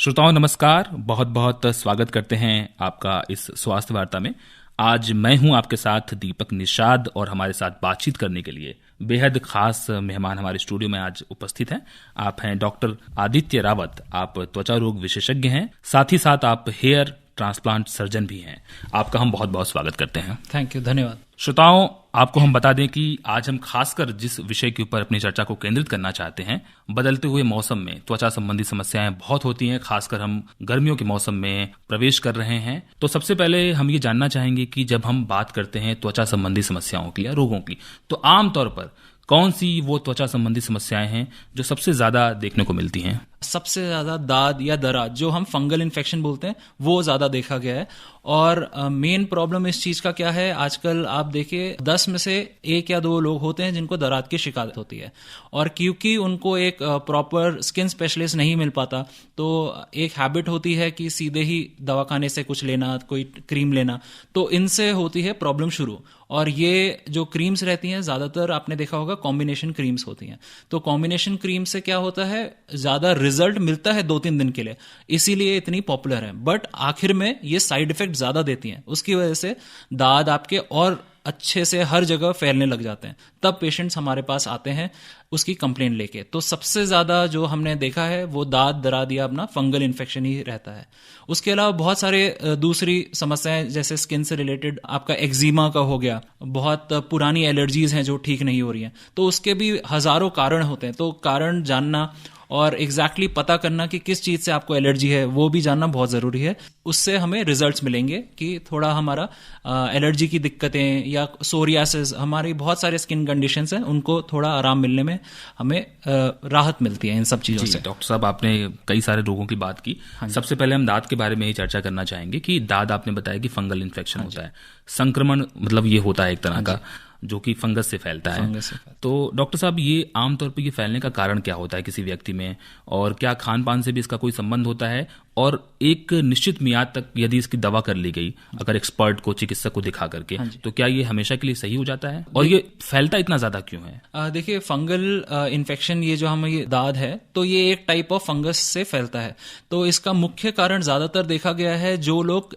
श्रोताओं नमस्कार, बहुत बहुत स्वागत करते हैं आपका इस स्वास्थ्य वार्ता में। आज मैं हूं आपके साथ दीपक निषाद और हमारे साथ बातचीत करने के लिए बेहद खास मेहमान हमारे स्टूडियो में आज उपस्थित हैं। आप हैं डॉक्टर आदित्य रावत। आप त्वचा रोग विशेषज्ञ हैं, साथ ही साथ आप हेयर ट्रांसप्लांट सर्जन भी हैं। आपका हम बहुत बहुत स्वागत करते हैं। थैंक यू, धन्यवाद। श्रोताओं, आपको हम बता दें कि आज हम खासकर जिस विषय के ऊपर अपनी चर्चा को केंद्रित करना चाहते हैं, बदलते हुए मौसम में त्वचा संबंधी समस्याएं बहुत होती हैं। खासकर हम गर्मियों के मौसम में प्रवेश कर रहे हैं। तो सबसे पहले हम ये जानना चाहेंगे कि जब हम बात करते हैं त्वचा संबंधी समस्याओं की या रोगों की, तो आमतौर पर कौन सी वो त्वचा संबंधी समस्याएं हैं जो सबसे ज्यादा देखने को मिलती हैं? सबसे ज्यादा दाद या दरार, जो हम फंगल इन्फेक्शन बोलते हैं, वो ज्यादा देखा गया है। और मेन प्रॉब्लम इस चीज का क्या है, आजकल आप देखिए 10 में से 1 या 2 लोग होते हैं जिनको दरार की शिकायत होती है। और क्योंकि उनको एक प्रॉपर स्किन स्पेशलिस्ट नहीं मिल पाता, तो एक हैबिट होती है कि सीधे ही दवाखाने से कुछ लेना, कोई क्रीम लेना, तो इनसे होती है प्रॉब्लम शुरू। और ये जो क्रीम्स रहती हैं, ज्यादातर आपने देखा होगा कॉम्बिनेशन क्रीम्स होती हैं। तो कॉम्बिनेशन क्रीम से क्या होता है, ज्यादा रिजल्ट मिलता है 2-3 दिन के लिए, इसीलिए इतनी पॉपुलर है। बट आखिर में ये साइड इफेक्ट ज्यादा देती हैं। उसकी वजह से दाद आपके और अच्छे से हर जगह फैलने लग जाते हैं। तब पेशेंट्स हमारे पास आते हैं उसकी कंप्लेंट लेके। तो सबसे ज्यादा जो हमने देखा है वो दाद, दरार या अपना फंगल इन्फेक्शन ही रहता है। उसके अलावा बहुत सारे दूसरी समस्याएं, जैसे स्किन से रिलेटेड आपका एक्जिमा का हो गया, बहुत पुरानी एलर्जीज हैं जो ठीक नहीं हो रही हैं, तो उसके भी हजारों कारण होते हैं। तो कारण जानना और एग्जैक्टली पता करना कि किस चीज से आपको एलर्जी है, वो भी जानना बहुत जरूरी है। उससे हमें रिजल्ट्स मिलेंगे कि थोड़ा हमारा एलर्जी की दिक्कतें या सोरियासिस, हमारी बहुत सारे स्किन कंडीशंस हैं, उनको थोड़ा आराम मिलने में हमें राहत मिलती है इन सब चीजों से। डॉक्टर साहब, आपने कई सारे रोगों की बात की। सबसे पहले हम दांत के बारे में ही चर्चा करना चाहेंगे कि दांत, आपने बताया कि फंगल इन्फेक्शन होता है, संक्रमण मतलब ये होता है एक तरह का जो कि फंगस से फैलता है। तो डॉक्टर साहब, ये आमतौर पर ये फैलने का कारण क्या होता है किसी व्यक्ति में, और क्या खान पान से भी इसका कोई संबंध होता है? और एक निश्चित मियाद तक यदि इसकी दवा कर ली गई, अगर एक्सपर्ट को, चिकित्सक को दिखा करके, तो क्या ये हमेशा के लिए सही हो जाता है? और ये फैलता इतना ज्यादा क्यों है? देखिए, फंगल इन्फेक्शन, ये जो हमें दाद है, तो ये एक टाइप ऑफ फंगस से फैलता है। तो इसका मुख्य कारण ज्यादातर देखा गया है जो लोग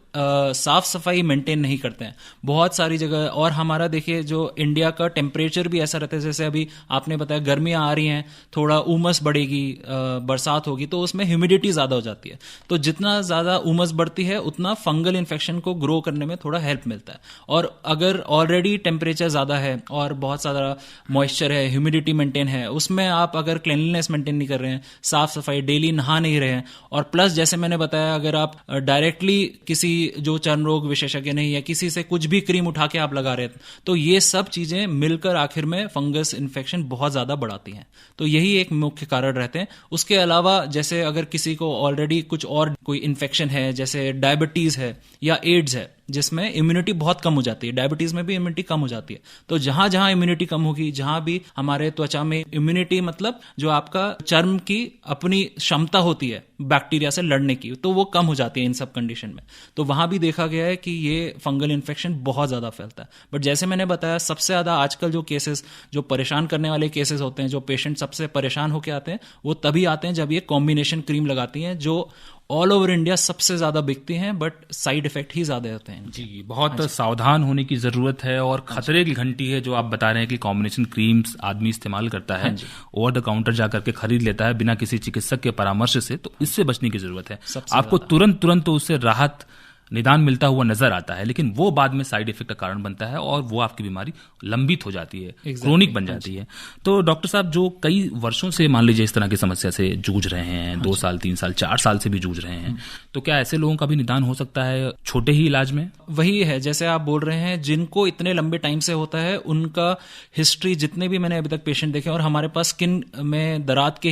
साफ सफाई मेंटेन नहीं करते हैं बहुत सारी जगह। और हमारा देखिए, जो इंडिया का टेम्परेचर भी ऐसा रहता है, जैसे अभी आपने बताया गर्मियां आ रही हैं, थोड़ा उमस बढ़ेगी, बरसात होगी, तो उसमें ह्यूमिडिटी ज्यादा हो जाती है। तो जितना ज्यादा उमस बढ़ती है, उतना फंगल इन्फेक्शन को ग्रो करने में थोड़ा हेल्प मिलता है। और अगर ऑलरेडी टेम्परेचर ज्यादा है और बहुत सारा मॉइस्चर है, ह्यूमिडिटी मेंटेन है, उसमें आप अगर क्लीनलीनेस मेंटेन नहीं कर रहे हैं, साफ सफाई डेली नहा नहीं रहे हैं, और प्लस जैसे मैंने बताया, अगर आप डायरेक्टली किसी जो चर्म रोग विशेषज्ञ नहीं है, किसी से कुछ भी क्रीम उठा के आप लगा रहे हैं, तो ये सब चीजें मिलकर आखिर में फंगस इन्फेक्शन बहुत ज्यादा बढ़ाती हैं। तो यही एक मुख्य कारण रहते हैं। उसके अलावा जैसे अगर किसी को ऑलरेडी कुछ और कोई इन्फेक्शन है, जैसे डायबिटीज है या एड्स है, जिसमें इम्यूनिटी बहुत कम हो जाती है, डायबिटीज में भी इम्यूनिटी कम हो जाती है, तो जहां जहां इम्यूनिटी कम होगी, जहां भी हमारे त्वचा में इम्यूनिटी, मतलब जो आपका चर्म की अपनी क्षमता होती है बैक्टीरिया से लड़ने की, तो वो कम हो जाती है इन सब कंडीशन में। तो वहां भी देखा गया है कि ये फंगल इन्फेक्शन बहुत ज्यादा फैलता है। बट जैसे मैंने बताया, सबसे ज्यादा आजकल जो केसेस, जो परेशान करने वाले केसेस होते हैं, जो पेशेंट सबसे परेशान होकर आते हैं, वो तभी आते हैं जब ये कॉम्बिनेशन क्रीम लगाती हैं, जो ऑल ओवर इंडिया सबसे ज्यादा बिकती हैं, बट साइड इफेक्ट ही ज्यादा होते हैं। जी, बहुत सावधान होने की जरूरत है। और खतरे की घंटी है जो आप बता रहे हैं कि कॉम्बिनेशन क्रीम्स आदमी इस्तेमाल करता है, ओवर द काउंटर जाकर के खरीद लेता है बिना किसी चिकित्सक के परामर्श से, तो इससे बचने की जरूरत है। आपको तुरंत तो उससे राहत, निदान मिलता हुआ नजर आता है, लेकिन वो बाद में साइड इफेक्ट का कारण बनता है और वो आपकी बीमारी लंबित हो जाती है, क्रोनिक बन जाती है। तो डॉक्टर साहब, जो कई वर्षों से मान लीजिए इस तरह की समस्या से जूझ रहे हैं, 2 साल, 3 साल, 4 साल से भी जूझ रहे हैं, तो क्या ऐसे लोगों का भी निदान हो सकता है छोटे ही इलाज में? वही है, जैसे आप बोल रहे हैं, जिनको इतने लंबे टाइम से होता है, उनका हिस्ट्री, जितने भी मैंने अभी तक पेशेंट देखे, और हमारे पास स्किन में दांत के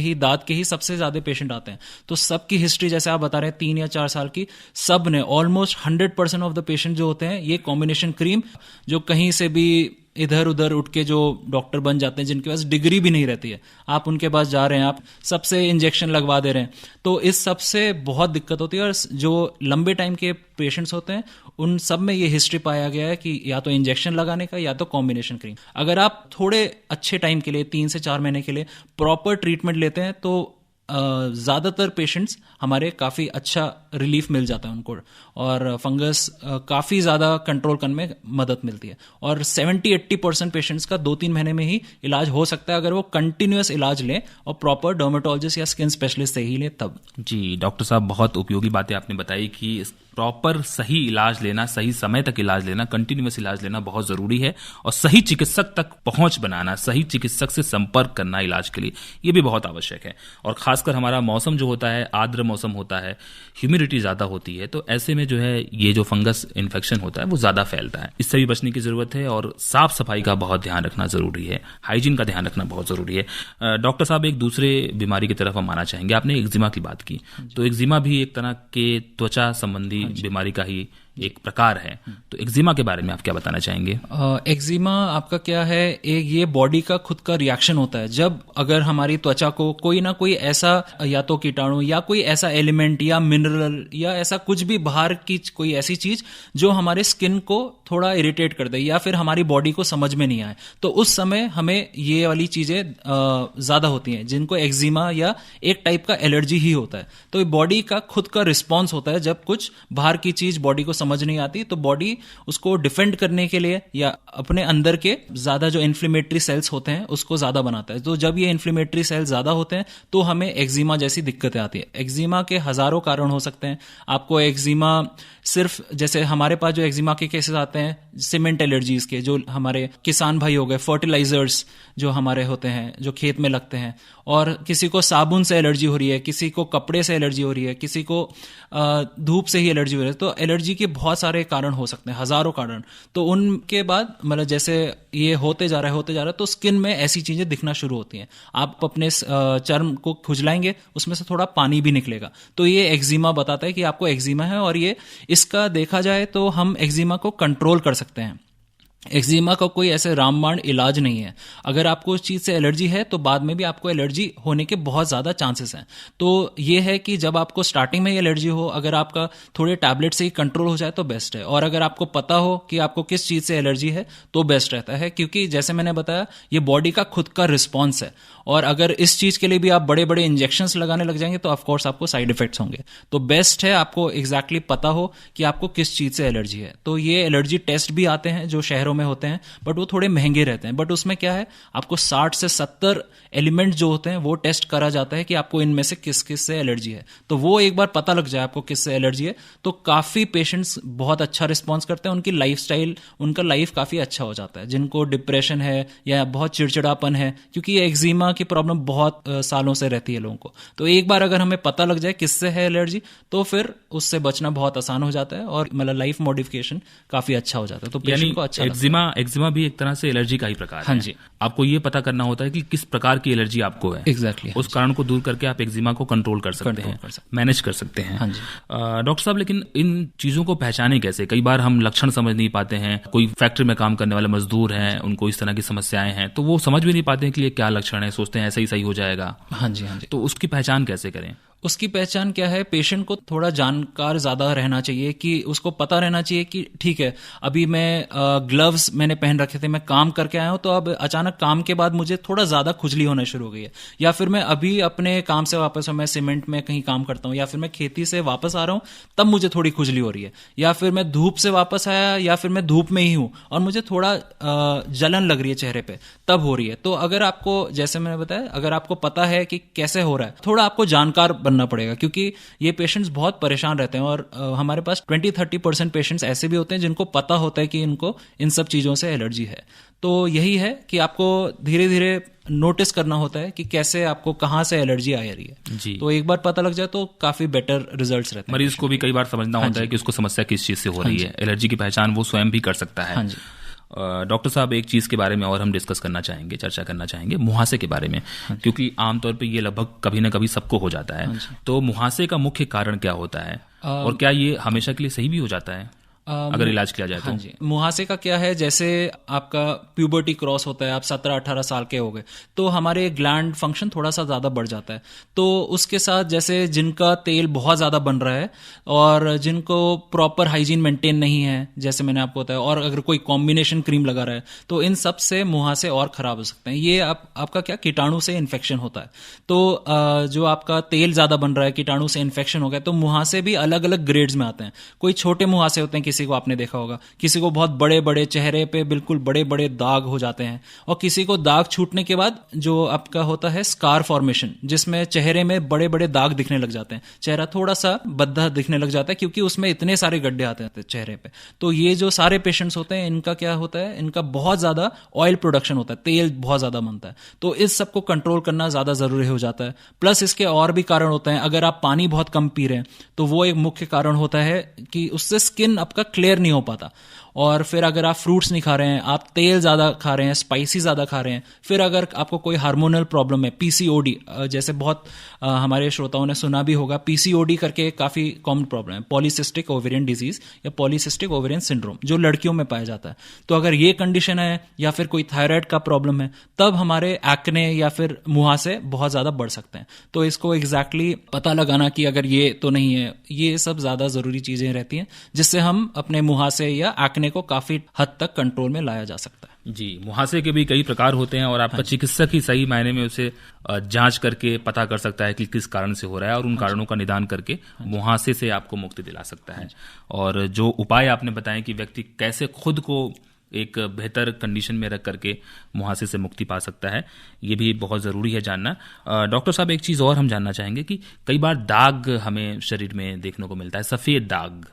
ही सबसे ज्यादा पेशेंट आते हैं, तो सबकी हिस्ट्री जैसे आप बता रहे हैं 3 या 4 साल की, सब ने ऑलमोस्ट 100% ऑफ द पेशेंट जो होते हैं, ये कॉम्बिनेशन क्रीम, जो कहीं से भी इधर उधर उठ के जो डॉक्टर बन जाते हैं, जिनके पास डिग्री भी नहीं रहती है, आप उनके पास जा रहे हैं, आप सबसे इंजेक्शन लगवा दे रहे हैं, तो इस सब से बहुत दिक्कत होती है। और जो लंबे टाइम के पेशेंट्स होते हैं, उन सब में ये हिस्ट्री पाया गया है कि या तो इंजेक्शन लगाने का या तो कॉम्बिनेशन क्रीम। अगर आप थोड़े अच्छे टाइम के लिए 3 से 4 महीने के लिए प्रॉपर ट्रीटमेंट लेते हैं, तो ज़्यादातर पेशेंट्स हमारे काफ़ी अच्छा रिलीफ मिल जाता है उनको, और फंगस काफ़ी ज़्यादा कंट्रोल करने में मदद मिलती है। और 70-80% पेशेंट्स का 2-3 महीने में ही इलाज हो सकता है अगर वो कंटिन्यूअस इलाज लें और प्रॉपर डर्मेटोलॉजिस्ट या स्किन स्पेशलिस्ट से ही लें तब। जी डॉक्टर साहब, बहुत उपयोगी बातें आपने बताई कि प्रॉपर सही इलाज लेना, सही समय तक इलाज लेना, कंटिन्यूअस इलाज लेना बहुत ज़रूरी है, और सही चिकित्सक तक पहुंच बनाना, सही चिकित्सक से संपर्क करना इलाज के लिए, ये भी बहुत आवश्यक है। और खासकर हमारा मौसम जो होता है, आर्द्र मौसम होता है, ह्यूमिडिटी ज़्यादा होती है, तो ऐसे में जो है ये जो फंगस इन्फेक्शन होता है वो ज़्यादा फैलता है। इससे भी बचने की ज़रूरत है और साफ सफाई का बहुत ध्यान रखना ज़रूरी है, हाइजीन का ध्यान रखना बहुत ज़रूरी है। डॉक्टर साहब, एक दूसरे बीमारी की तरफ हम आना चाहेंगे। आपने एक्जिमा की बात की, तो एक्जिमा भी एक तरह के त्वचा संबंधी बीमारी का ही एक प्रकार है, तो एक्जिमा के बारे में आप क्या बताना चाहेंगे? एक्जिमा आपका क्या है, एक ये बॉडी का खुद का रिएक्शन होता है जब अगर हमारी त्वचा को कोई ना कोई ऐसा या तो कीटाणु या कोई ऐसा एलिमेंट या मिनरल या ऐसा कुछ भी बाहर की कोई ऐसी चीज जो हमारे स्किन को थोड़ा इरिटेट कर दे या फिर हमारी बॉडी को समझ में नहीं आए, तो उस समय हमें ये वाली चीजें ज्यादा होती हैं जिनको एक्जिमा या एक टाइप का एलर्जी ही होता है। तो बॉडी का खुद का रिस्पॉन्स होता है जब कुछ बाहर की चीज बॉडी को समझ नहीं आती, तो बॉडी उसको डिफेंड करने के लिए या अपने अंदर के ज्यादा जो इन्फ्लेमेटरी सेल्स होते हैं उसको ज्यादा बनाता है। तो जब ये इन्फ्लेमेटरी सेल्स ज्यादा होते हैं तो हमें एक्जिमा जैसी दिक्कतें आती है। एक्जिमा के हजारों कारण हो सकते हैं। आपको एक्जिमा सिर्फ जैसे हमारे पास जो एक्जिमा के केसेस आते हैं सीमेंट एलर्जीज के, जो हमारे किसान भाई हो गए, फर्टिलाइजर्स जो हमारे होते हैं जो खेत में लगते हैं, और किसी को साबुन से एलर्जी हो रही है, किसी को कपड़े से एलर्जी हो रही है, किसी को धूप से ही एलर्जी हो रही है। तो एलर्जी के बहुत सारे कारण हो सकते हैं, हजारों कारण। तो उनके बाद मतलब जैसे ये होते जा रहा है तो स्किन में ऐसी चीजें दिखना शुरू होती हैं। आप अपने चर्म को खुजलाएंगे, उसमें से थोड़ा पानी भी निकलेगा, तो ये एक्जिमा बताता है कि आपको एक्जिमा है। और ये इसका देखा जाए तो हम एक्जिमा को कंट्रोल कर सकते हैं। एक्जिमा का कोई ऐसे रामबाण इलाज नहीं है। अगर आपको उस चीज से एलर्जी है तो बाद में भी आपको एलर्जी होने के बहुत ज्यादा चांसेस हैं। तो ये है कि जब आपको स्टार्टिंग में एलर्जी हो, अगर आपका थोड़े टैबलेट से ही कंट्रोल हो जाए तो बेस्ट है। और अगर आपको पता हो कि आपको किस चीज से एलर्जी है तो बेस्ट रहता है, क्योंकि जैसे मैंने बताया ये बॉडी का खुद का रिस्पॉन्स है। और अगर इस चीज के लिए भी आप बड़े बड़े इंजेक्शंस लगाने लग जाएंगे तो ऑफकोर्स आपको साइड इफेक्ट्स होंगे। तो बेस्ट है आपको एग्जैक्टली पता हो कि आपको किस चीज से एलर्जी है। तो ये एलर्जी टेस्ट भी आते हैं जो शहरों में होते हैं, बट वो थोड़े महंगे रहते हैं। बट उसमें क्या है, आपको 60 से 70 एलिमेंट जो होते हैं वो टेस्ट करा जाता है कि आपको इनमें से किस किस से एलर्जी है। तो वो एक बार पता लग जाए आपको किस से एलर्जी है तो काफी पेशेंट्स बहुत अच्छा रिस्पॉन्स करते हैं। उनकी लाइफस्टाइल, उनका लाइफ काफी अच्छा हो जाता है। जिनको डिप्रेशन है या बहुत चिड़चिड़ापन है, क्योंकि ये एक्जिमा की प्रॉब्लम बहुत सालों से रहती है लोगों को, तो एक बार अगर हमें पता लग जाए किससे है एलर्जी तो फिर उससे बचना बहुत आसान हो जाता है और मतलब लाइफ मॉडिफिकेशन काफी अच्छा हो जाता है। तो पेशेंट को अच्छा एक्जिमा भी एक तरह से एलर्जी का ही प्रकार है। हाँ जी, आपको ये पता करना होता है कि किस प्रकार की एलर्जी आपको है। एग्जैक्टली उस कारण को दूर करके आप एक्जिमा को कंट्रोल कर सकते हैं, मैनेज कर सकते हैं। हाँ जी डॉक्टर साहब, लेकिन इन चीजों को पहचाने कैसे? कई बार हम लक्षण समझ नहीं पाते हैं। कोई फैक्ट्री में काम करने वाले मजदूर हैं, उनको इस तरह की समस्याएं हैं, तो वो समझ भी नहीं पाते हैं कि ये क्या लक्षण है, सोचते हैं ऐसा ही सही हो जाएगा। हाँ जी हाँ जी। तो उसकी पहचान कैसे करें? उसकी पहचान क्या है, पेशेंट को थोड़ा जानकार ज्यादा रहना चाहिए कि उसको पता रहना चाहिए कि ठीक है अभी मैं ग्लव्स मैंने पहन रखे थे, मैं काम करके आया हूं, तो अब अचानक काम के बाद मुझे थोड़ा ज्यादा खुजली होना शुरू हो गई है। या फिर मैं अभी अपने काम से वापस, मैं सीमेंट में कहीं काम करता हूं या फिर मैं खेती से वापस आ रहा हूं तब मुझे थोड़ी खुजली हो रही है। या फिर मैं धूप से वापस आया या फिर मैं धूप में ही हूं और मुझे थोड़ा जलन लग रही है चेहरे पे, तब हो रही है। तो अगर आपको, जैसे मैंने बताया, अगर आपको पता है कि कैसे हो रहा है, थोड़ा आपको जानकार बनना पड़ेगा, क्योंकि ये पेशेंट्स बहुत परेशान रहते हैं। और हमारे पास 20-30% पेशेंट्स ऐसे भी होते हैं जिनको पता होता है कि इनको इन सब चीजों से एलर्जी है। तो यही है कि आपको धीरे धीरे नोटिस करना होता है कि कैसे आपको कहाँ से एलर्जी आ रही है जी। तो एक बार पता लग जाए तो काफी बेटर रिजल्ट्स रहते हैं। मरीज को भी कई बार समझना होता है कि उसको समस्या किस चीज से हो रही है। एलर्जी की पहचान वो स्वयं भी कर सकता है। हाँ जी। डॉक्टर साहब, एक चीज के बारे में और हम डिस्कस करना चाहेंगे, चर्चा करना चाहेंगे, मुहासे के बारे में, क्योंकि आमतौर पे ये लगभग कभी ना कभी सबको हो जाता है। तो मुहासे का मुख्य कारण क्या होता है और क्या ये हमेशा के लिए सही भी हो जाता है? अगर इलाज किया जाए तो? हाँ जी, मुहासे का क्या है, जैसे आपका प्यूबर्टी क्रॉस होता है, आप 17-18 साल के हो गए, तो हमारे ग्लैंड फंक्शन थोड़ा सा ज़्यादा बढ़ जाता है। तो उसके साथ जैसे जिनका तेल बहुत ज़्यादा बन रहा है और जिनको प्रॉपर हाइजीन मेंटेन नहीं है, जैसे मैंने आपको बताया, और अगर कोई कॉम्बिनेशन क्रीम लगा रहा है, तो इन सब से मुहासे और ख़राब हो सकते हैं। ये आपका क्या कीटाणु से इन्फेक्शन होता है। तो जो आपका तेल ज़्यादा बन रहा है, कीटाणु से इन्फेक्शन हो गया, तो मुहासे भी अलग अलग ग्रेड्स में आते हैं। कोई छोटे मुहासे होते हैं, किसी को आपने देखा होगा, किसी को बहुत बड़े बड़े चेहरे पे बिल्कुल बड़े बड़े दाग हो जाते हैं, और किसी को दाग छूटने के बाद जो आपका होता है स्कार फॉर्मेशन, जिसमें चेहरे में बड़े बड़े दाग दिखने लग जाते हैं, चेहरा थोड़ा सा बद्धा दिखने लग जाता है, क्योंकि उसमें इतने सारे गड्ढे आते हैं चेहरे पे। तो ये जो सारे पेशेंट्स होते हैं, इनका क्या होता है, इनका बहुत ज्यादा ऑयल प्रोडक्शन होता है, तेल बहुत ज्यादा बनता है। तो इस सब को कंट्रोल करना ज्यादा जरूरी हो जाता है। प्लस इसके और भी कारण होते हैं। अगर आप पानी बहुत कम पी रहे हैं, तो वो एक मुख्य कारण होता है कि उससे स्किन आपका क्लियर नहीं हो पाता। और फिर अगर आप फ्रूट्स नहीं खा रहे हैं, आप तेल ज़्यादा खा रहे हैं, स्पाइसी ज़्यादा खा रहे हैं, फिर अगर आपको कोई हार्मोनल प्रॉब्लम है, पीसीओडी, जैसे बहुत हमारे श्रोताओं ने सुना भी होगा, पीसीओडी करके काफ़ी कॉमन प्रॉब्लम है, पॉलीसिस्टिक ओवेरियन डिजीज या पॉलीसिस्टिक ओवेरियन सिंड्रोम, जो लड़कियों में पाया जाता है। तो अगर ये कंडीशन है या फिर कोई थायराइड का प्रॉब्लम है, तब हमारे एक्ने या फिर मुहासे बहुत ज़्यादा बढ़ सकते हैं। तो इसको एग्जैक्टली पता लगाना कि अगर ये तो नहीं है, ये सब ज़्यादा ज़रूरी चीज़ें रहती हैं, जिससे हम अपने मुहासे या एक्ने को काफी हद तक कंट्रोल में लाया जा सकता है। जी, मुहासे के भी कई प्रकार होते हैं और आपका चिकित्सक ही सही मायने में उसे जांच करके पता कर सकता है कि किस कारण से हो रहा है और उन कारणों का निदान करके मुहासे से आपको मुक्ति दिला सकता है। और जो उपाय आपने बताए कि व्यक्ति कैसे खुद को एक बेहतर कंडीशन में रख करके मुहासे से मुक्ति पा सकता है, ये भी बहुत ज़रूरी है जानना। डॉक्टर साहब, एक चीज़ और हम जानना चाहेंगे कि कई बार दाग हमें शरीर में देखने को मिलता है, सफ़ेद दाग,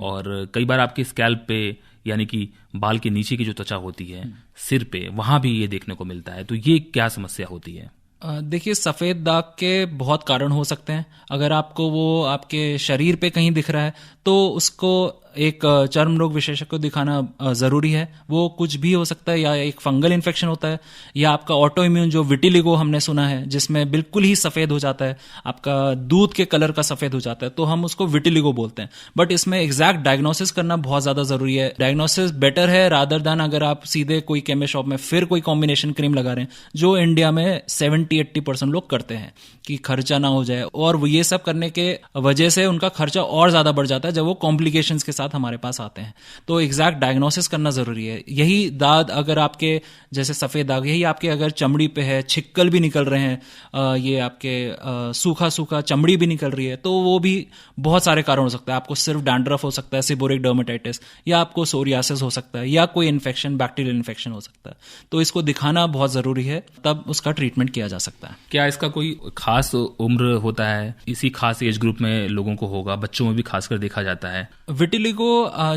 और कई बार आपके स्कैल्प पे, यानी कि बाल के नीचे की जो त्वचा होती है, सिर पे, वहाँ भी ये देखने को मिलता है। तो ये क्या समस्या होती है? देखिए, सफ़ेद दाग के बहुत कारण हो सकते हैं। अगर आपको वो आपके शरीर पे कहीं दिख रहा है, तो उसको एक चर्म रोग विशेषज्ञ को दिखाना ज़रूरी है। वो कुछ भी हो सकता है, या एक फंगल इन्फेक्शन होता है, या आपका ऑटो इम्यून जो विटिलिगो हमने सुना है, जिसमें बिल्कुल ही सफ़ेद हो जाता है, आपका दूध के कलर का सफ़ेद हो जाता है, तो हम उसको विटिलिगो बोलते हैं। बट इसमें एग्जैक्ट डायग्नोसिस करना बहुत ज़्यादा ज़रूरी है। डायग्नोसिस बेटर है रादर दैन अगर आप सीधे कोई केमिस्ट शॉप में फिर कोई कॉम्बिनेशन क्रीम लगा रहे हैं, जो इंडिया में 70-80% लोग करते हैं कि खर्चा ना हो जाए। और ये सब करने के वजह से उनका खर्चा और ज़्यादा बढ़ जाता है जब वो कॉम्प्लिकेशंस के साथ हमारे पास आते हैं। तो एग्जैक्ट डायग्नोसिस करना ज़रूरी है। यही दाग अगर आपके जैसे सफ़ेद दाग, यही आपके अगर चमड़ी पे है, छिक्कल भी निकल रहे हैं, ये आपके सूखा सूखा चमड़ी भी निकल रही है, तो वो भी बहुत सारे कारण हो सकता है। आपको सिर्फ डैंड्रफ हो सकता है, सीबोरिक डर्मेटाइटिस, या आपको सोरियासिस हो सकता है, या कोई इन्फेक्शन, बैक्टीरियल इन्फेक्शन हो सकता है। तो इसको दिखाना बहुत ज़रूरी है, तब उसका ट्रीटमेंट किया जा सकता है। क्या इसका कोई खास उम्र होता है? इसी खास एज ग्रुप में लोगों को होगा, बच्चों में भी खासकर देखा जाता है? विटिलिगो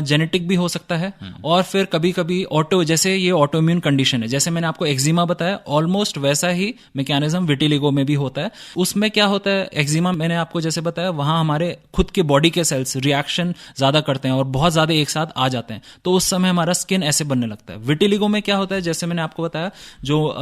जेनेटिक भी हो सकता है, और फिर कभी कभी ऑटो, जैसे ये ऑटो इम्यून कंडीशन है, जैसे मैंने आपको एक्जिमा बताया, ऑलमोस्ट वैसा ही मैकेनिज्म विटिलिगो में भी होता है। उसमें क्या होता है, एक्जिमा मैंने आपको जैसे बताया, वहां हमारे खुद के बॉडी के सेल्स रिएक्शन ज्यादा करते हैं और बहुत ज्यादा एक साथ आ जाते हैं, तो उस समय हमारा स्किन ऐसे बनने लगता है। विटिलिगो में क्या होता है, जैसे मैंने आपको बताया, जो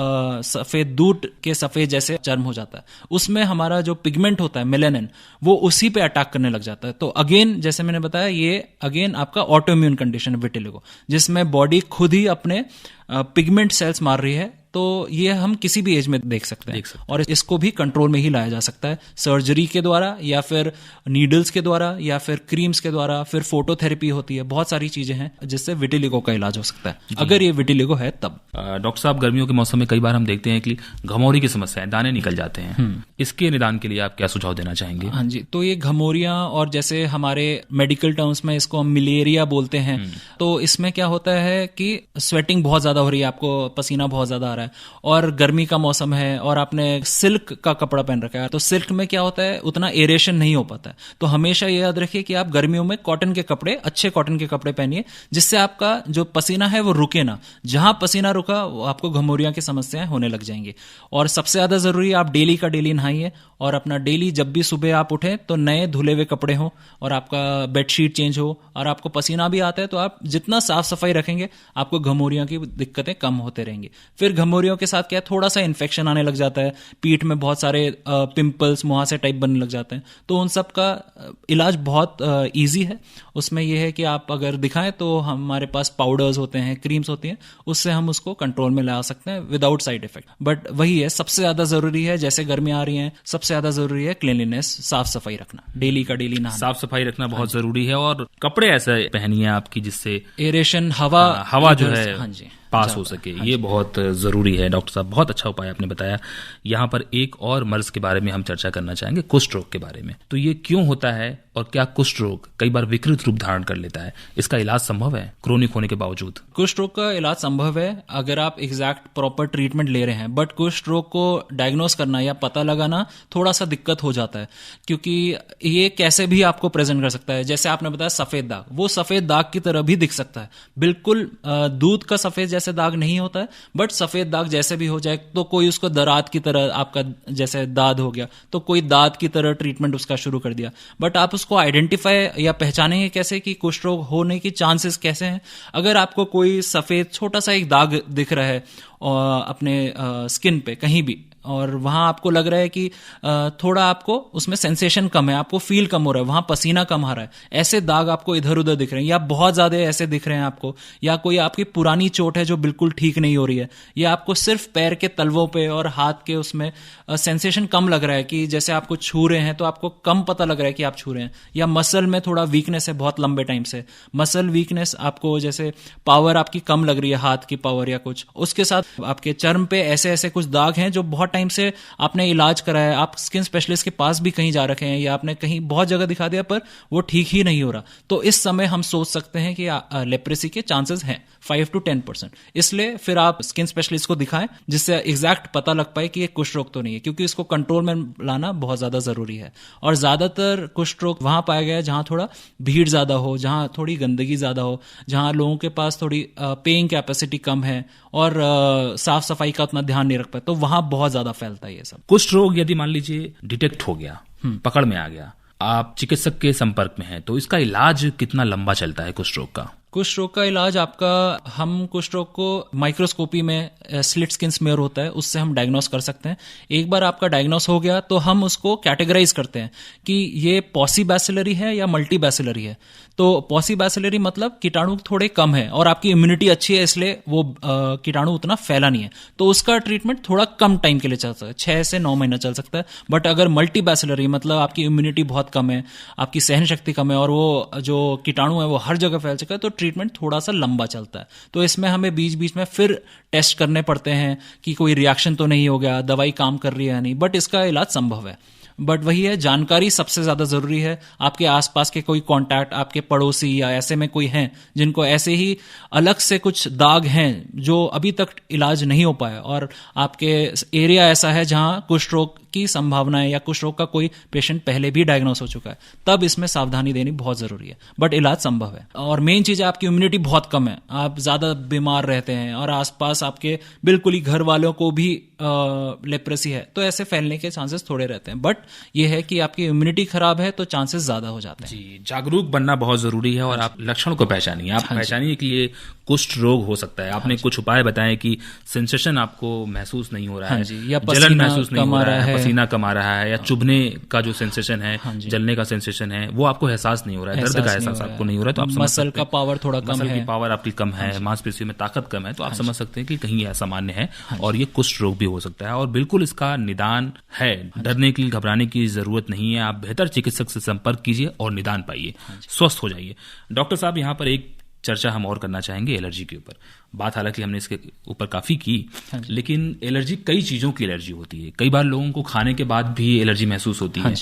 सफेद दूध के सफेद जैसे चर्म हो जाता है, उसमें हमारा जो पिगमेंट होता है मेलानिन, वो उसी पे अटैक करने लग जाता है। तो अगेन जैसे मैंने बताया, ये अगेन आपका ऑटो इम्यून कंडीशन है विटिलिगो, जिसमें बॉडी खुद ही अपने पिगमेंट सेल्स मार रही है। तो ये हम किसी भी एज में देख सकते हैं, और इसको भी कंट्रोल में ही लाया जा सकता है, सर्जरी के द्वारा, या फिर नीडल्स के द्वारा, या फिर क्रीम्स के द्वारा, फिर फोटोथेरेपी होती है। बहुत सारी चीजें हैं जिससे विटिलिगो का इलाज हो सकता है, अगर ये विटिलिगो है तब। डॉक्टर साहब, गर्मियों के मौसम में कई बार हम देखते हैं कि घमौरी की समस्या है, दाने निकल जाते हैं। इसके निदान के लिए आप क्या सुझाव देना चाहेंगे? हाँ जी, तो ये घमौरियां, और जैसे हमारे मेडिकल टर्म्स में इसको हम मलेरिया बोलते हैं, तो इसमें क्या होता है कि स्वेटिंग बहुत ज्यादा हो रही है, आपको पसीना बहुत ज्यादा आ रहा है, और गर्मी का मौसम है, और आपने सिल्क का कपड़ा पहन रखा है, तो सिल्क में क्या होता है, उतना एरेशन नहीं हो पाता है। तो हमेशा ये याद रखिए कि आप गर्मियों में कॉटन के कपड़े, अच्छे कॉटन के कपड़े पहनिए, जिससे आपका जो पसीना है वो रुके ना। जहां पसीना रुका, आपको घमौरियां की समस्याएं होने लग जाएंगी। और सबसे ज्यादा जरूरी, आप डेली का डेली नहाइए, और अपना डेली जब भी सुबह आप उठें तो नए धुले हुए कपड़े हो, और आपका बेडशीट चेंज हो, और आपको पसीना भी आता है, तो आप जितना साफ सफाई रखेंगे, आपको घमौरियां की दिक्कतें कम होते रहेंगी। फिर घमौरियां झुरमुरियों के साथ क्या है, थोड़ा सा इन्फेक्शन आने लग जाता है, पीठ में बहुत सारे पिंपल्स, मुहासे टाइप बनने लग जाते हैं। तो उन सब का इलाज बहुत ईजी है। उसमें यह है कि आप अगर दिखाएं तो हमारे पास पाउडर्स होते हैं, क्रीम्स होती हैं, उससे हम उसको कंट्रोल में ला सकते हैं विदाउट साइड इफेक्ट। बट वही है, सबसे ज्यादा जरूरी है, जैसे गर्मियां आ रही हैं, सबसे ज्यादा जरूरी है क्लीनलीनेस, साफ सफाई रखना, डेली का डेली नहाना, साफ सफाई रखना बहुत जरूरी है। और कपड़े ऐसे पहनिए आपकी जिससे एरेशन, हवा जो है हाँ जी पास हो सके, ये बहुत जरूरी है। डॉक्टर साहब, बहुत अच्छा उपाय आपने बताया। यहाँ पर एक और मर्ज के बारे में हम चर्चा करना चाहेंगे, कुष्ठ रोग के बारे में। तो ये क्यों होता है और क्या कुष्ठ रोग कई बार विकृत रूप धारण कर लेता है? इसका इलाज संभव है क्रोनिक होने के बावजूद? कुष्ठ रोग का इलाज संभव है अगर आप एग्जैक्ट प्रॉपर ट्रीटमेंट ले रहे हैं। बट कुष्ठ रोग को डायग्नोस करना या पता लगाना थोड़ा सा दिक्कत हो जाता है, क्योंकि ये कैसे भी आपको प्रेजेंट कर सकता है। जैसे आपने बताया सफेद दाग, वो सफेद दाग की तरह भी दिख सकता है, बिल्कुल दूध का सफेद जैसे दाग नहीं होता है, बट सफेद दाग जैसे भी हो जाए तो कोई उसको दरात की तरह, आपका जैसे दाद हो गया तो कोई दाद की तरह ट्रीटमेंट उसका शुरू कर दिया। बट आप उसको आइडेंटिफाई या पहचानेंगे कैसे कि कुष्ठ रोग होने की चांसेस कैसे हैं? अगर आपको कोई सफेद छोटा सा एक दाग दिख रहा है अपने स्किन पे कहीं भी, और वहां आपको लग रहा है कि थोड़ा आपको उसमें सेंसेशन कम है, आपको फील कम हो रहा है, वहां पसीना कम आ रहा है, ऐसे दाग आपको इधर उधर दिख रहे हैं, या बहुत ज्यादा ऐसे दिख रहे हैं आपको, या कोई आपकी पुरानी चोट है जो बिल्कुल ठीक नहीं हो रही है, या आपको सिर्फ पैर के तलवों पे और हाथ के उसमें सेंसेशन कम लग रहा है कि जैसे आपको छू रहे हैं तो आपको कम पता लग रहा है कि आप छू रहे हैं, या मसल में थोड़ा वीकनेस है बहुत लंबे टाइम से, मसल वीकनेस, आपको जैसे पावर आपकी कम लग रही है, हाथ की पावर या कुछ, उसके साथ आपके चर्म पे ऐसे ऐसे कुछ दाग हैं जो बहुत टाइम से आपने इलाज कराया, आप स्किन स्पेशलिस्ट के पास भी कहीं जा रखे हैं, या आपने कहीं बहुत जगह दिखा दिया पर वो ठीक ही नहीं हो रहा, तो इस समय हम सोच सकते हैं कि लेप्रेसी के चांसेस हैं 5 to 10%। इसलिए फिर आप स्किन स्पेशलिस्ट को दिखाएं जिससे एग्जैक्ट पता लग पाए कि ये कुष्ठ रोग तो नहीं है, क्योंकि इसको कंट्रोल में लाना बहुत ज्यादा जरूरी है। और ज्यादातर कुष्ठ रोग वहां पाया गया है जहां थोड़ा भीड़ ज्यादा हो, जहां थोड़ी गंदगी ज्यादा हो, जहां लोगों के पास थोड़ी पेइंग कैपेसिटी कम है और साफ सफाई का उतना ध्यान नहीं रख पाए, तो वहां बहुत ज्यादा फैलता है ये सब। कुष्ठ रोग यदि मान लीजिए डिटेक्ट हो गया, पकड़ में आ गया, आप चिकित्सक के संपर्क में हैं, तो इसका इलाज कितना लंबा चलता है कुष्ठ रोग का? कुष्ठ रोग का इलाज आपका, हम कुष्ठ रोग को माइक्रोस्कोपी में स्लिट स्किन स्मेयर होता है, उससे हम डायग्नोस कर सकते हैं। एक बार आपका डायग्नोस हो गया तो हम उसको कैटेगराइज करते हैं कि ये पॉसीबैसिलरी है या मल्टीबैसिलरी है। तो पॉसीबैसिलरी मतलब कीटाणु थोड़े कम है और आपकी इम्यूनिटी अच्छी है, इसलिए वो कीटाणु उतना फैला नहीं है, तो उसका ट्रीटमेंट थोड़ा कम टाइम के लिए चल सकता है, 6 से 9 महीना चल सकता है। बट अगर मल्टीबैसिलरी मतलब आपकी इम्यूनिटी बहुत कम है, आपकी सहन शक्ति कम है और वो जो कीटाणु है वो हर जगह फैल चुका है, तो ट्रीटमेंट थोड़ा सा लंबा चलता है। तो इसमें हमें बीच बीच में फिर टेस्ट करने पड़ते हैं कि कोई रिएक्शन तो नहीं हो गया, दवाई काम कर रही है या नहीं, बट इसका इलाज संभव है। बट वही है, जानकारी सबसे ज्यादा जरूरी है। आपके आसपास के कोई कांटेक्ट, आपके पड़ोसी या ऐसे में कोई हैं जिनको ऐसे ही अलग से कुछ दाग हैं जो अभी तक इलाज नहीं हो पाया, और आपके एरिया ऐसा है जहां कुष्ठ रोग की संभावना है या कुष्ठ रोग का कोई पेशेंट पहले भी डायग्नोस हो चुका है, तब इसमें सावधानी देनी बहुत जरूरी है। बट इलाज संभव है। और मेन चीज है आपकी इम्यूनिटी बहुत कम है, आप ज्यादा बीमार रहते हैं और आसपास आपके बिल्कुल ही घर वालों को भी लेप्रेसी है, तो ऐसे फैलने के चांसेस थोड़े रहते हैं। बट ये है कि आपकी इम्यूनिटी खराब है तो चांसेस ज्यादा हो जाते हैं। जी, जागरूक बनना बहुत जरूरी है और आप लक्षण को पहचानिए। आप पहचानिए कि ये कुष्ठ रोग हो सकता है। आपने कुछ उपाय बताए कि सेंसेशन आपको महसूस नहीं हो रहा है, या जलन महसूस नहीं हो रहा है, पसीना कम आ रहा है, या चुभने का जो सेंसेशन है, जलने का सेंसेशन है, वो आपको एहसास नहीं हो रहा है, दर्द का एहसास आपको नहीं हो रहा है, तो आप समझ मसल का पावर थोड़ा कम है, मसल की पावर आपकी कम है, मांसपेशियों में ताकत कम है, तो आप समझ सकते हैं कि कहीं यह असामान्य है और ये कुष्ठ रोग भी हो सकता है। और बिल्कुल इसका निदान है, डरने की, घबराने की जरूरत नहीं है। आप बेहतर चिकित्सक से संपर्क कीजिए और निदान पाइए, स्वस्थ हो जाइए। डॉक्टर साहब, यहाँ पर एक चर्चा हम और करना चाहेंगे एलर्जी के ऊपर। बात हालांकि हमने इसके ऊपर काफी की, लेकिन एलर्जी कई चीजों की एलर्जी होती है। कई बार लोगों को खाने के बाद भी एलर्जी महसूस होती है,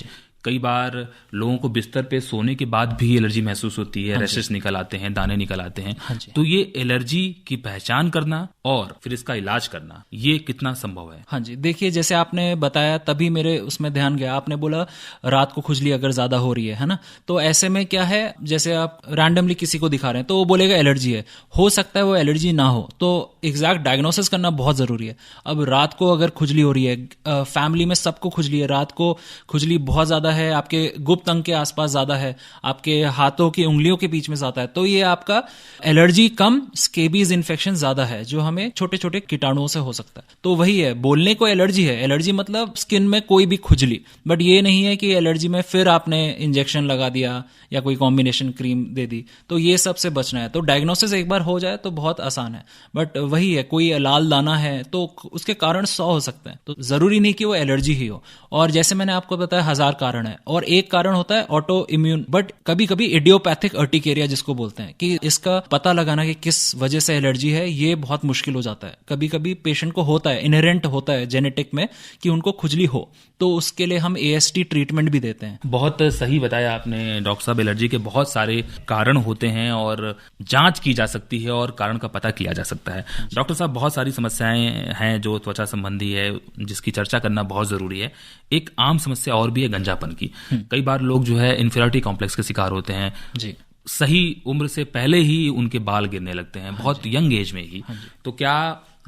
कई बार लोगों को बिस्तर पे सोने के बाद भी एलर्जी महसूस होती है, रैशेस निकल आते हैं, दाने निकल आते हैं। तो ये एलर्जी की पहचान करना और फिर इसका इलाज करना, ये कितना संभव है? हाँ जी, देखिए जैसे आपने बताया तभी मेरे उसमें ध्यान गया, आपने बोला रात को खुजली अगर ज्यादा हो रही है ना, तो ऐसे में क्या है, जैसे आप रैंडमली किसी को दिखा रहे हैं तो वो बोलेगा एलर्जी है, हो सकता है वो एलर्जी ना हो, तो एग्जैक्ट डायग्नोसिस करना बहुत जरूरी है। अब रात को अगर खुजली हो रही है, फैमिली में सबको खुजली है, रात को खुजली बहुत ज्यादा है, आपके गुप्त अंग के आसपास ज्यादा है, आपके हाथों की उंगलियों के बीच में ज्यादा है, तो ये आपका एलर्जी कम स्केबीज इन्फेक्शन ज्यादा है, जो हमें छोटे छोटे कीटाणुओं से हो सकता है। तो वही है, बोलने को एलर्जी है, एलर्जी मतलब स्किन में कोई भी खुजली, बट ये नहीं है कि एलर्जी में फिर आपने इंजेक्शन लगा दिया या कोई कॉम्बिनेशन क्रीम दे दी। तो ये सब से बचना है। तो डायग्नोसिस एक बार हो जाए तो बहुत आसान है, बट वही है, कोई लाल दाना है तो उसके कारण 100 हो सकते हैं, तो जरूरी नहीं कि वो एलर्जी ही हो। और जैसे मैंने आपको बताया 1000 कारण है, और एक कारण होता है ऑटो इम्यून, बट कभी कभी इडियोपैथिक अर्टिकेरिया जिसको बोलते हैं, कि इसका पता लगाना कि किस वजह से एलर्जी है ये बहुत मुश्किल हो जाता है। कभी कभी पेशेंट को होता है, इनहेरेंट होता है जेनेटिक में कि उनको खुजली हो, तो उसके लिए हम AST ट्रीटमेंट भी देते हैं। बहुत सही बताया आपने डॉक्टर साहब, एलर्जी के बहुत सारे कारण होते हैं और जांच की जा सकती है और कारण का पता किया जा सकता है। डॉक्टर साहब, बहुत सारी समस्याएं हैं जो त्वचा संबंधी है जिसकी चर्चा करना बहुत जरूरी है। एक आम समस्या और भी है गंजापन की। कई बार लोग जो है इन्फीरियरिटी कॉम्प्लेक्स के शिकार होते हैं जी। सही उम्र से पहले ही उनके बाल गिरने लगते हैं, बहुत यंग एज में ही। तो क्या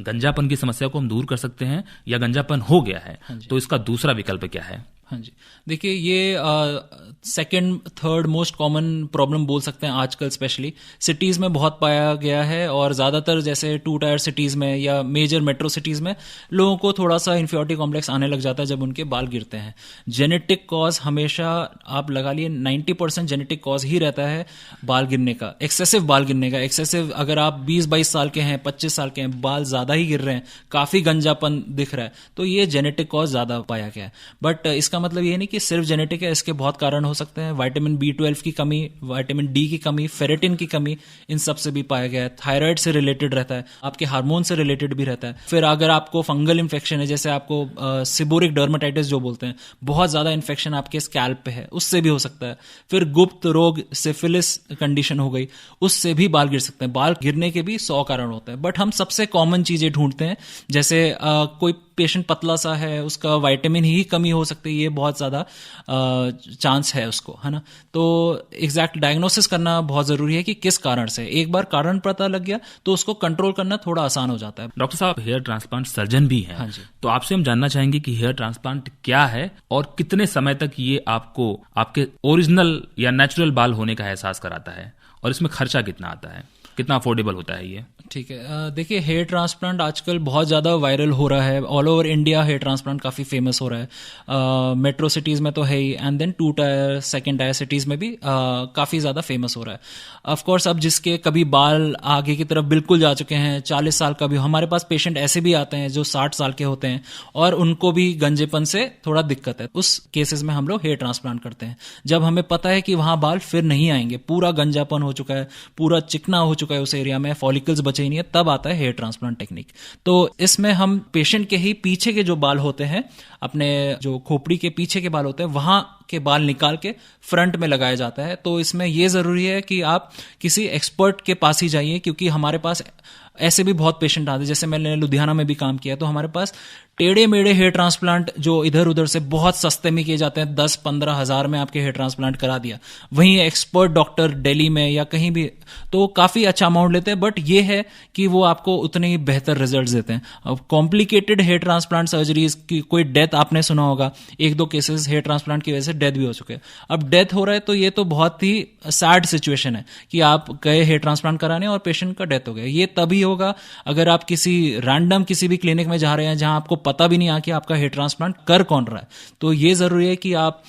गंजापन की समस्या को हम दूर कर सकते हैं, या गंजापन हो गया है तो इसका दूसरा विकल्प क्या है? हाँ जी, देखिए ये second third most common problem बोल सकते हैं आजकल, स्पेशली सिटीज़ में बहुत पाया गया है। और ज़्यादातर जैसे 2 टायर सिटीज़ में या मेजर मेट्रो सिटीज़ में लोगों को थोड़ा सा इन्फीरियरिटी कॉम्प्लेक्स आने लग जाता है जब उनके बाल गिरते हैं। जेनेटिक कॉज हमेशा आप लगा लिए 90% जेनेटिक कॉज ही रहता है बाल गिरने का, एक्सेसिव बाल गिरने का। एक्सेसिव, अगर आप 20-22 साल के हैं, 25 साल के हैं, बाल ज़्यादा ही गिर रहे हैं, काफ़ी गंजापन दिख रहा है, तो ये जेनेटिक कॉज ज़्यादा पाया गया है। बट इसका मतलब ये नहीं कि सिर्फ जेनेटिक है, इसके बहुत कारण हो सकते हैं। विटामिन B12 की कमी, विटामिन D की कमी, फेरेटिन की कमी, इन सब से भी पाया गया है। थायराइड से रिलेटेड रहता है, आपके हार्मोन से रिलेटेड भी रहता है। फिर अगर आपको फंगल इन्फेक्शन है, जैसे आपको सिबोरिक डर्मेटाइटिस जो बोलते हैं, बहुत ज्यादा इन्फेक्शन आपके स्कैल्प पे है, उससे भी हो सकता है। फिर गुप्त रोग, सिफिलिस कंडीशन हो गई, उससे भी बाल गिर सकते हैं। बाल गिरने के भी 100 कारण होते हैं, बट हम सबसे कॉमन चीजें ढूंढते हैं। जैसे कोई पेशेंट पतला सा है, उसका विटामिन ही कमी हो सकती है, ये बहुत ज्यादा चांस है उसको, है ना। तो एग्जैक्ट डायग्नोसिस करना बहुत जरूरी है कि किस कारण से। एक बार कारण पता लग गया तो उसको कंट्रोल करना थोड़ा आसान हो जाता है। डॉक्टर साहब, हेयर ट्रांसप्लांट सर्जन भी हैं। हाँ जी। तो आपसे हम जानना चाहेंगे कि हेयर ट्रांसप्लांट क्या है और कितने समय तक ये आपको आपके ओरिजिनल या नेचुरल बाल होने का एहसास कराता है, और इसमें खर्चा कितना आता है, कितना अफोर्डेबल होता है ये? ठीक है, देखिए हेयर ट्रांसप्लांट आजकल बहुत ज़्यादा वायरल हो रहा है। All over India hair transplant काफ़ी फेमस हो रहा है। मेट्रो सिटीज़ में तो है ही, and then 2 tier 2nd tier cities में भी काफ़ी ज़्यादा फेमस हो रहा है। ऑफ कोर्स अब जिसके कभी बाल आगे की तरफ बिल्कुल जा चुके हैं, 40 साल का भी, हमारे पास पेशेंट ऐसे भी आते हैं जो 60 साल के होते हैं और उनको भी गंजेपन से थोड़ा दिक्कत है। उस केसेस में हम लोग हेयर ट्रांसप्लांट करते हैं। जब हमें पता है कि वहाँ बाल फिर नहीं आएंगे, पूरा गंजापन हो चुका है, पूरा चिकना हो चुका है उस एरिया में, फॉलिकल्स बचे ही नहीं है, तब आता है हेयर ट्रांसप्लांट टेक्निक। तो इसमें हम पेशेंट के ही पीछे के जो बाल होते हैं, अपने जो खोपड़ी के पीछे के बाल होते हैं, वहां के बाल निकाल के फ्रंट में लगाया जाता है। तो इसमें यह जरूरी है कि आप किसी एक्सपर्ट के पास ही जाइए, क्योंकि हमारे पास ऐसे भी बहुत पेशेंट आते हैं। जैसे मैंने लुधियाना में भी काम किया, तो हमारे पास टेढ़े मेढ़े हेयर ट्रांसप्लांट जो इधर उधर से बहुत सस्ते में किए जाते हैं, 10-15 हज़ार में आपके हेयर ट्रांसप्लांट करा दिया। वहीं एक्सपर्ट डॉक्टर दिल्ली में या कहीं भी तो काफ़ी अच्छा अमाउंट लेते हैं, बट ये है कि वो आपको उतने ही बेहतर रिजल्ट देते हैं। अब कॉम्प्लिकेटेड हेयर ट्रांसप्लांट सर्जरीज की कोई डेथ आपने सुना होगा, 1-2 केसेस हेयर ट्रांसप्लांट की वजह से डेथ भी हो चुके हैं। अब डेथ हो रहा है तो ये तो बहुत ही सैड सिचुएशन है कि आप गए हेयर ट्रांसप्लांट कराने और पेशेंट का डेथ हो गया। ये तभी होगा अगर आप किसी रैंडम किसी भी क्लिनिक में जा रहे हैं जहां आपको पता भी नहीं आ कि आपका हेयर ट्रांसप्लांट कर कौन रहा है। तो ये जरूरी है कि आप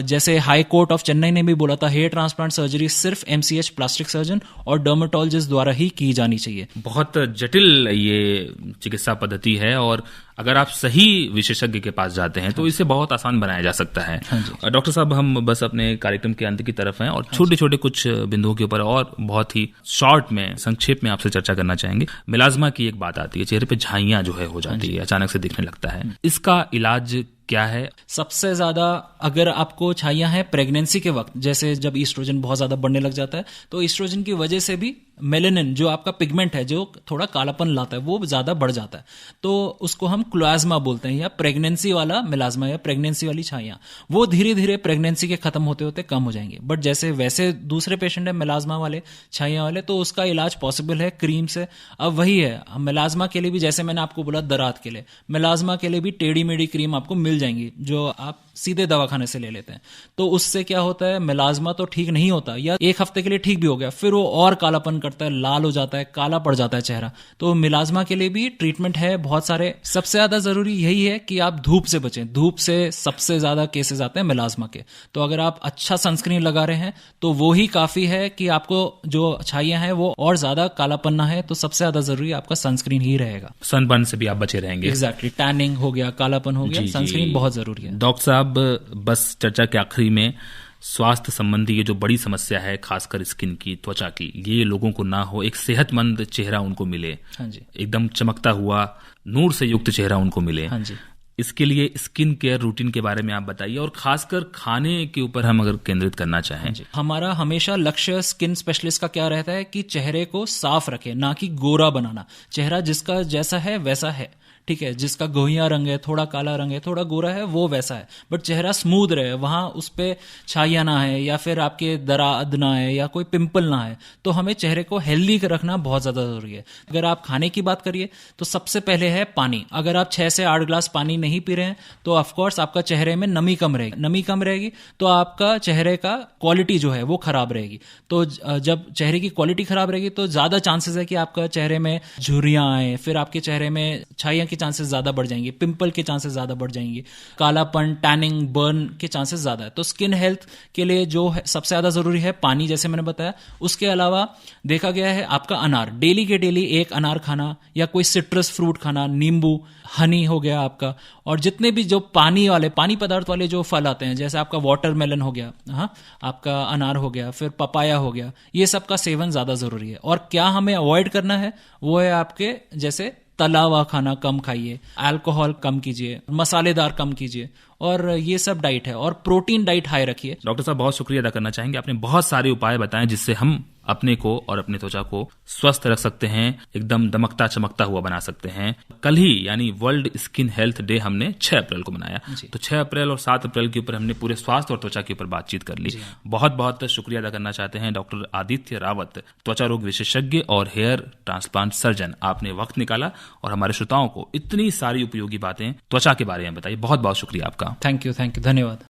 जैसे हाई कोर्ट ऑफ चेन्नई ने भी बोला था, हेयर ट्रांसप्लांट सर्जरी सिर्फ MCH प्लास्टिक सर्जन और डर्मेटोलॉजिस्ट द्वारा ही की जानी चाहिए। बहुत जटिल ये चिकित्सा पद्धति है, और अगर आप सही विशेषज्ञ के पास जाते हैं तो इसे बहुत आसान बनाया जा सकता है। डॉक्टर साहब, हम बस अपने कार्यक्रम के अंत की तरफ हैं और छोटे छोटे कुछ बिंदुओं के ऊपर और बहुत ही शॉर्ट में, संक्षेप में आपसे चर्चा करना चाहेंगे। मिलाज्मा की एक बात आती है, चेहरे पे झाइयां जो है हो जाती है, अचानक से दिखने लगता है, इसका इलाज क्या है? सबसे ज्यादा अगर आपको छाइयां हैं प्रेगनेंसी के वक्त, जैसे जब ईस्ट्रोजन बहुत ज्यादा बढ़ने लग जाता है, तो ईस्ट्रोजन की वजह से भी मेलेनिन जो आपका पिगमेंट है, जो थोड़ा कालापन लाता है, वो ज्यादा बढ़ जाता है। तो उसको हम क्लोएज्मा बोलते हैं, या प्रेगनेंसी वाला मिलाज्मा या प्रेगनेंसी वाली छाइयां। वो धीरे धीरे प्रेगनेंसी के खत्म होते होते कम हो जाएंगे। बट जैसे वैसे दूसरे पेशेंट है मिलाज्मा वाले, छाइयां वाले, तो उसका इलाज पॉसिबल है क्रीम से। अब वही है, मिलाज्मा के लिए भी जैसे मैंने आपको बोला दरात के लिए, मिलाज्मा के लिए भी टेढ़ी मेढ़ी क्रीम आपको मिल जाएंगी जो आप सीधे दवाखाने से ले लेते हैं। तो उससे क्या होता है, मिलाज्मा तो ठीक नहीं होता, या 1 हफ्ते के लिए ठीक भी हो गया, फिर वो और कालापन करता है, लाल हो जाता है, काला पड़ जाता है चेहरा। तो मिलाज्मा के लिए भी ट्रीटमेंट है बहुत सारे। सबसे ज्यादा जरूरी यही है कि आप धूप से बचें। धूप से सबसे ज्यादा केसेस आते हैं मिलाज्मा के। तो अगर आप अच्छा सनस्क्रीन लगा रहे हैं तो वो ही काफी है कि आपको जो छाइयां हैं वो और ज्यादा कालापन ना है। तो सबसे ज्यादा जरूरी आपका सनस्क्रीन ही रहेगा। सनबर्न से भी आप बचे रहेंगे। एग्जैक्टली, टैनिंग हो गया, कालापन हो गया, सनस्क्रीन बहुत जरूरी है। डॉक्टर साहब, बस चर्चा के आखिरी में स्वास्थ्य संबंधी ये जो बड़ी समस्या है, खासकर स्किन की, त्वचा की, ये लोगों को ना हो, एक सेहतमंद चेहरा उनको मिले। हाँ जी। एकदम चमकता हुआ नूर से युक्त चेहरा उनको मिले। हाँ जी। इसके लिए स्किन केयर रूटीन के बारे में आप बताइए, और खासकर खाने के ऊपर हम अगर केंद्रित करना चाहें। हमारा हमेशा लक्ष्य स्किन स्पेशलिस्ट का क्या रहता है कि चेहरे को साफ रखे, ना कि गोरा बनाना। चेहरा जिसका जैसा है वैसा है, ठीक है। जिसका गोहिया रंग है, थोड़ा काला रंग है, थोड़ा गोरा है, वो वैसा है। बट चेहरा स्मूथ रहे, वहां उस पे छाइया ना है, या फिर आपके दराद ना है, या कोई पिंपल ना है। तो हमें चेहरे को हेल्दी रखना बहुत ज्यादा जरूरी है। अगर आप खाने की बात करिए तो सबसे पहले है पानी। अगर आप 6 से 8 ग्लास पानी नहीं पी रहे हैं तो ऑफकोर्स आपका चेहरे में नमी कम रहेगी। नमी कम रहेगी तो आपका चेहरे का क्वालिटी जो है वो खराब रहेगी। तो जब चेहरे की क्वालिटी खराब रहेगी तो ज्यादा चांसेस है कि आपका चेहरे में झुर्रियां आए, फिर आपके चेहरे में छाइयां के चांसेस ज्यादा बढ़ जाएंगे, पिंपल के चांसेस ज्यादा बढ़ जाएंगे, कालापन, टैनिंग, बर्न के चांसेस ज्यादा है। तो स्किन हेल्थ के लिए जो है सबसे ज्यादा जरूरी है पानी, जैसे मैंने बताया। उसके अलावा देखा गया है आपका अनार, डेली के डेली एक अनार खाना, या कोई सिट्रस फ्रूट खाना, नींबू, हनी हो गया आपका। और जितने भी जो पानी पदार्थ वाले जो फल आते हैं, जैसे आपका वाटरमेलन हो गया, हाँ, आपका अनार हो गया, फिर पपाया हो गया, ये सब का सेवन ज्यादा जरूरी है। और क्या हमें अवॉइड करना है वो है आपके जैसे तला हुआ खाना कम खाइए, अल्कोहल कम कीजिए, मसालेदार कम कीजिए, और ये सब डाइट है। और प्रोटीन डाइट हाई रखिए। डॉक्टर साहब, बहुत शुक्रिया अदा करना चाहेंगे, आपने बहुत सारे उपाय बताए जिससे हम अपने को और अपने त्वचा को स्वस्थ रख सकते हैं, एकदम दमकता चमकता हुआ बना सकते हैं। कल ही यानी वर्ल्ड स्किन हेल्थ डे हमने 6 अप्रैल को मनाया। तो 6 अप्रैल और 7 अप्रैल के ऊपर हमने पूरे स्वास्थ्य और त्वचा के ऊपर बातचीत कर ली। बहुत बहुत शुक्रिया अदा करना चाहते हैं डॉक्टर आदित्य रावत, त्वचा रोग विशेषज्ञ और हेयर ट्रांसप्लांट सर्जन। आपने वक्त निकाला और हमारे श्रोताओं को इतनी सारी उपयोगी बातें त्वचा के बारे में बताई। बहुत बहुत शुक्रिया आपका। थैंक यू, धन्यवाद।